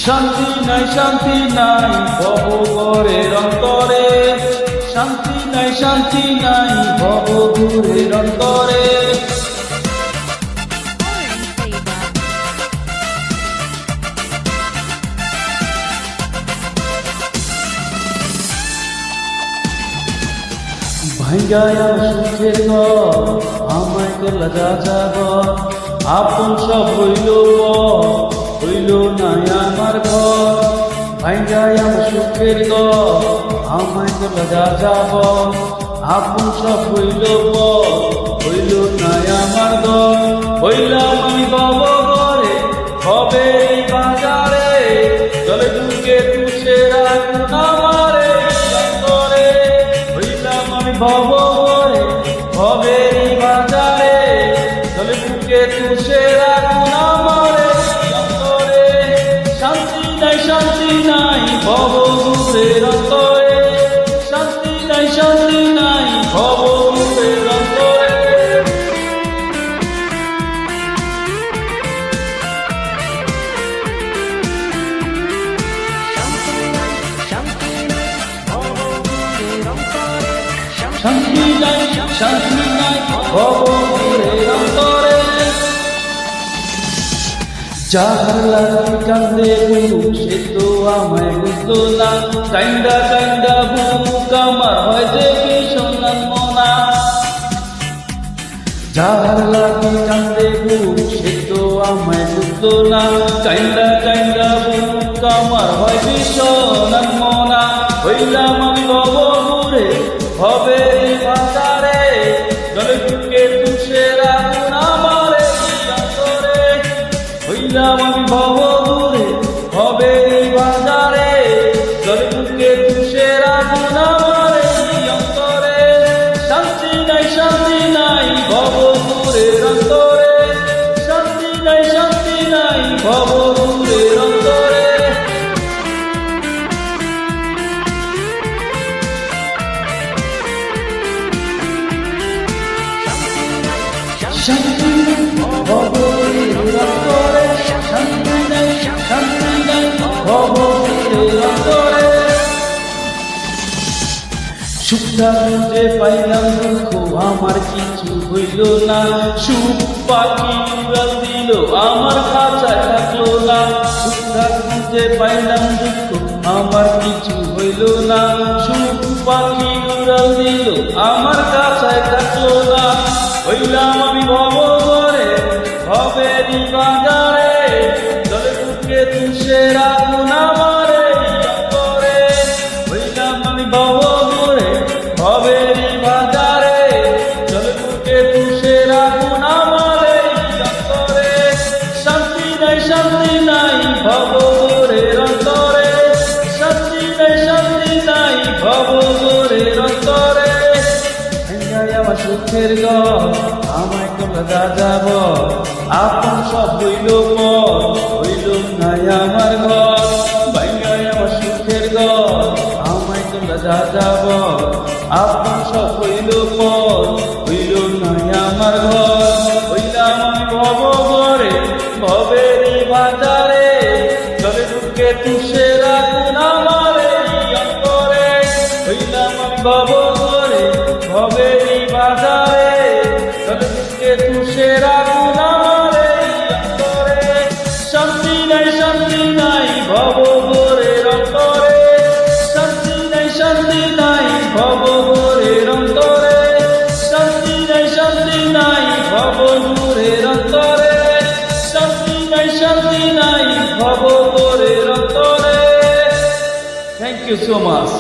শান্তি নাই ভবঘরের অন্তরে, শান্তি নাই ভবঘরের অন্তরে। ভাঙ্গায়া সুখের ঘর আমায় তোলা যাব, আপন সব হইল নাই আমার ঘর। ভাঙ্গায়া সুখের ঘর আমায় তোলা যাব, আপন সব হইল নাই আমার ঘর। হইলাম আমি ভবঘরে হবে বাজারে, জলে ডুবে তুষের আগুন আমারে অন্তরে। হইলাম আমি ভবঘরে হবে বাজারে, জলে ডুবে তুষের আগুন আমারে অন্তরে। শান্তি নাই ভবঘরের অন্তরে, শান্তি নাই ভবঘরের অন্তরে। শান্তি নাই ভবঘরের অন্তরে। যাহার লাগি কান্দে বুক সে তো আমায় বুঝতো না, কাইন্দা বুক আমার হয় যে ভীষণ মনা। যাহার লাগি কান্দে বুক সে তো আমায় বুঝতো না, কাইন্দা বুক আমার হয় ভীষণ মনা। হইলাম আমি ভবঘরে হবে বাজারে, জলে ডুবে তুষের আগুন আমারে অন্তরে। হইলাম আমি ভবঘরে হবে বাজারে, জলে ডুবে তুষের আগুন আমারে অন্তরে। শান্তি নাই ভবঘরের অন্তরে, শান্তি নাই ভবঘরের অন্তরে। শান্তি ভবঘরের অন্তরে, শান্তি নাই ভবঘরের অন্তরে। সুখটা খুঁজে পাইলাম দুঃখ আমার কিছু হইল না, সুখ পাখি উড়াল দিল আমার খাঁচায় থাকলো না। সুখটা খুঁজে পাইলাম দুঃখ আমার কিছু হইল না, সুখ পাখি উড়াল দিল আমার খাঁচায় থাকলো না। হইলাম আমি ভবঘরে হবে বাজারে, জলে ডুবে তুষের আগুন আমারে অন্তরে। হইলাম আমি ভবঘরে হবে বাজারে, জলে ডুবে তুষের আগুন আমারে অন্তরে। শান্তি নাই ভবঘরের অন্তরে, শান্তি নাই ভবঘরের অন্তরে। আমার সুখের ঘর আমায় তোলা যাব, আপন সব হইল নাই আমার ঘর। ভাঙ্গায় আমার সুখের ঘর আমায় তোলা যাব, আপন সব হইল নাই আমার ঘর। হইলাম আমি ভবঘরে হবে বাজারে, জলে ডুবে তুষের আগুন আমারে অন্তরে। হইলাম আমি ভবঘরে হবে বাজারে, জলে ডুবে তুষের আগুন আমারে অন্তরে। শান্তি নাই ভবঘরের অন্তরে, শান্তি নাই ভবঘরের অন্তরে, শান্তি নাই ভবঘরের অন্তরে, শান্তি নাই ভবঘরের অন্তরে। Thank you so much.